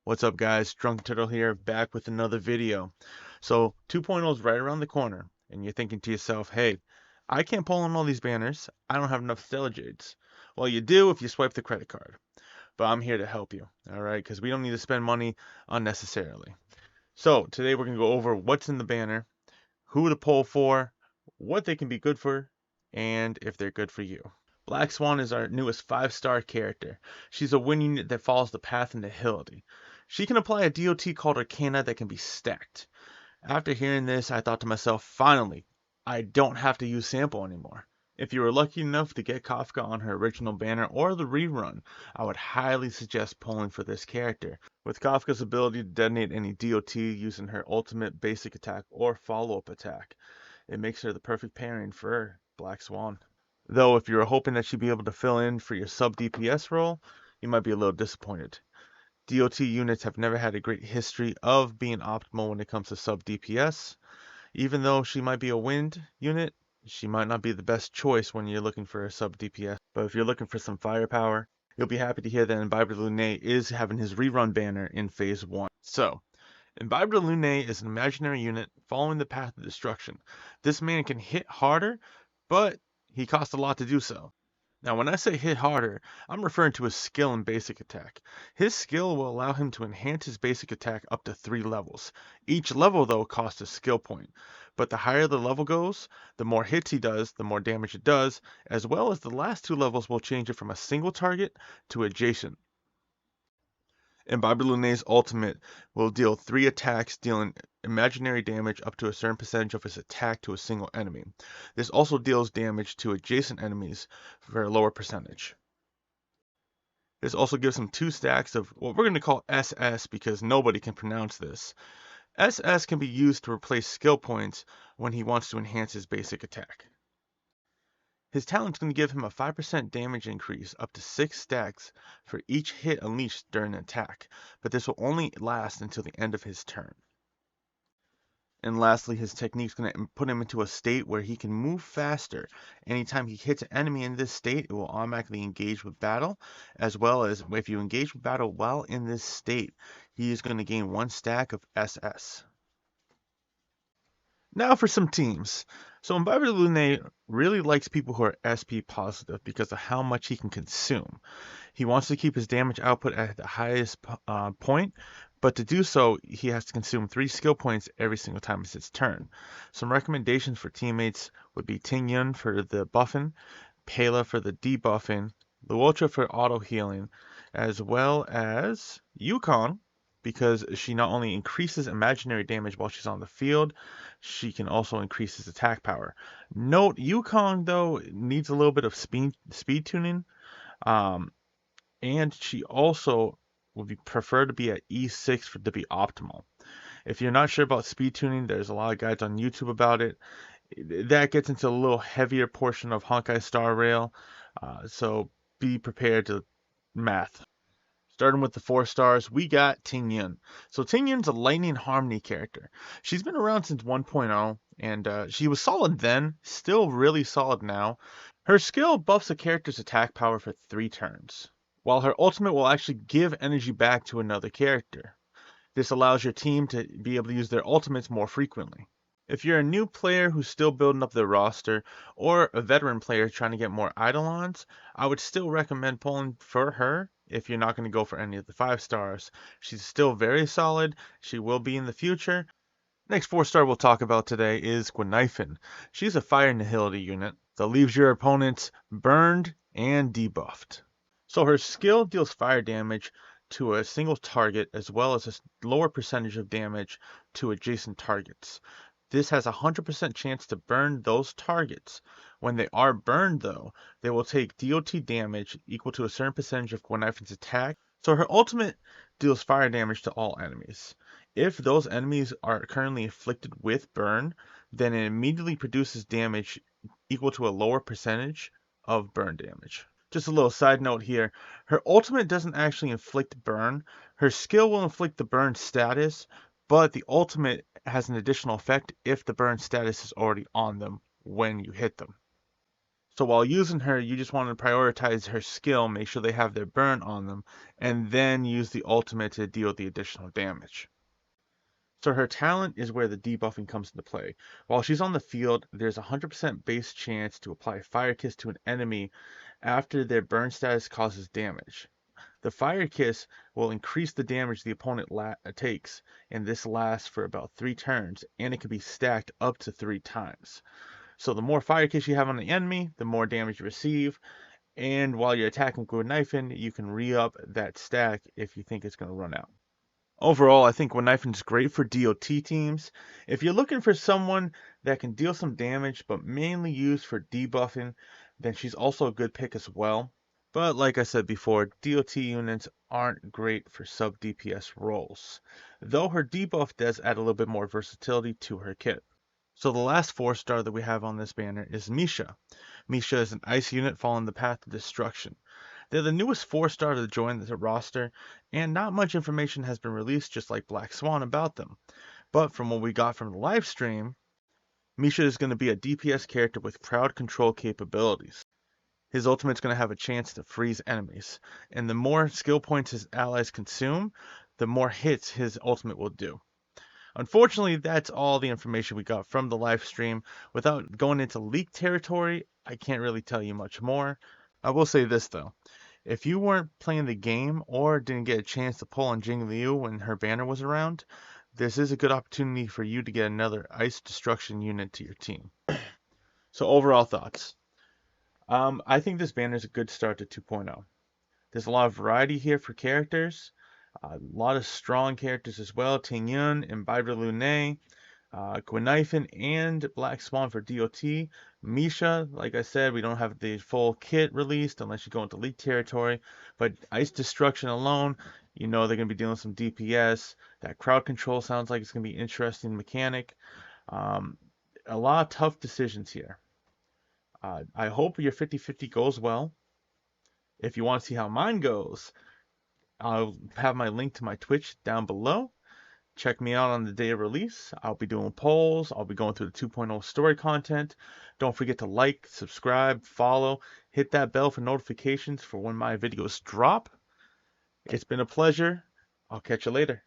What's up guys, Drunk Turtle here, back with another video. So 2.0 is right around the corner, and you're thinking to yourself, hey, I can't pull on all these banners, I don't have enough Stellar Jades. Well, you do if you swipe the credit card, but I'm here to help you, alright, because we don't need to spend money unnecessarily. So today we're going to go over what's in the banner, who to pull for, what they can be good for, and if they're good for you. Black Swan is our newest 5-star character. She's a wind unit that follows the path into Hildy. She can apply a DOT called Arcana that can be stacked. After hearing this, I thought to myself, finally, I don't have to use sample anymore. If you were lucky enough to get Kafka on her original banner or the rerun, I would highly suggest pulling for this character. With Kafka's ability to detonate any DOT using her ultimate basic attack or follow-up attack, it makes her the perfect pairing for Black Swan. Though if you were hoping that she'd be able to fill in for your sub DPS role, you might be a little disappointed. DOT units have never had a great history of being optimal when it comes to sub DPS. Even though she might be a wind unit, she might not be the best choice when you're looking for a sub DPS. But if you're looking for some firepower, you'll be happy to hear that Imbibe de Lune is having his rerun banner in Phase 1. So, Imbibe de Lune is an imaginary unit following the path of destruction. This man can hit harder, but he costs a lot to do so. Now, when I say hit harder, I'm referring to his skill and basic attack. His skill will allow him to enhance his basic attack up to 3 levels. Each level, though, costs a skill point. But the higher the level goes, the more hits he does, the more damage it does, as well as the last 2 levels will change it from a single target to adjacent. Imbibe de Lune's ultimate will deal 3 attacks, dealing imaginary damage up to a certain percentage of his attack to a single enemy. This also deals damage to adjacent enemies for a lower percentage. This also gives him 2 stacks of what we're going to call SS because nobody can pronounce this. SS can be used to replace skill points when he wants to enhance his basic attack. His talent's going to give him a 5% damage increase up to 6 stacks for each hit unleashed during an attack, but this will only last until the end of his turn. And lastly, his technique's going to put him into a state where he can move faster. Anytime he hits an enemy in this state, it will automatically engage with battle, as well as if you engage with battle while in this state, he is going to gain 1 stack of SS. Now for some teams. So Imbibe de Lune really likes people who are SP positive because of how much he can consume. He wants to keep his damage output at the highest point, but to do so, he has to consume 3 skill points every single time it's his turn. Some recommendations for teammates would be Ting Yun for the buffing, Pela for the debuffing, Luocha for auto healing, as well as Yukon because she not only increases imaginary damage while she's on the field, she can also increase his attack power. Note, Yukon though needs a little bit of speed tuning, and she also would be preferred to be at E6 to be optimal. If you're not sure about speed tuning, there's a lot of guides on YouTube about it. That gets into a little heavier portion of Honkai Starrail, so be prepared to math. Starting with the 4 stars, we got Ting Yun. So Ting Yun's a Lightning Harmony character. She's been around since 1.0, and she was solid then, still really solid now. Her skill buffs a character's attack power for 3 turns, while her ultimate will actually give energy back to another character. This allows your team to be able to use their ultimates more frequently. If you're a new player who's still building up their roster, or a veteran player trying to get more Eidolons, I would still recommend pulling for her if you're not going to go for any of the 5 stars. She's still very solid, she will be in the future. Next 4-star we'll talk about today is Gwynaifen. She's a fire nihility unit that leaves your opponents burned and debuffed. So her skill deals fire damage to a single target as well as a lower percentage of damage to adjacent targets. This has a 100% chance to burn those targets. When they are burned though, they will take DOT damage equal to a certain percentage of Gwynnaifen's attack. So her ultimate deals fire damage to all enemies. If those enemies are currently afflicted with burn, then it immediately produces damage equal to a lower percentage of burn damage. Just a little side note here, her ultimate doesn't actually inflict burn. Her skill will inflict the burn status, but the ultimate has an additional effect if the burn status is already on them when you hit them. So while using her, you just want to prioritize her skill, make sure they have their burn on them, and then use the ultimate to deal the additional damage. So her talent is where the debuffing comes into play. While she's on the field, there's a 100% base chance to apply Fire Kiss to an enemy after their burn status causes damage. The Fire Kiss will increase the damage the opponent takes, and this lasts for about 3 turns, and it can be stacked up to 3 times. So the more Fire Kiss you have on the enemy, the more damage you receive, and while you're attacking with Knifing, you can re-up that stack if you think it's going to run out. Overall, I think Knifing is great for DOT teams. If you're looking for someone that can deal some damage but mainly used for debuffing, then she's also a good pick as well. But like I said before, DOT units aren't great for sub DPS roles, though her debuff does add a little bit more versatility to her kit. So the last 4-star that we have on this banner is Misha. Misha is an ice unit following the path of destruction. They're the newest 4-star to join the roster, and not much information has been released just like Black Swan about them. But from what we got from the live stream, Misha is going to be a DPS character with crowd control capabilities. His ultimate's going to have a chance to freeze enemies, and the more skill points his allies consume, the more hits his ultimate will do. Unfortunately, that's all the information we got from the live stream. Without going into leak territory, I can't really tell you much more. I will say this though. If you weren't playing the game or didn't get a chance to pull on Jing Liu when her banner was around, this is a good opportunity for you to get another ice destruction unit to your team. So overall thoughts. I think this banner is a good start to 2.0. There's a lot of variety here for characters. A lot of strong characters as well. Ting Yun, Imbiber Lune, Gwenithan, and Black Swan for DOT. Misha, like I said, we don't have the full kit released unless you go into league territory. But Ice Destruction alone, you know they're going to be dealing with some DPS. That crowd control sounds like it's going to be an interesting mechanic. Um, a lot of tough decisions here. I hope your 50-50 goes well. If you want to see how mine goes, I'll have my link to my Twitch down below. Check me out on the day of release. I'll be doing polls. I'll be going through the 2.0 story content. Don't forget to like, subscribe, follow, hit that bell for notifications for when my videos drop. It's been a pleasure. I'll catch you later.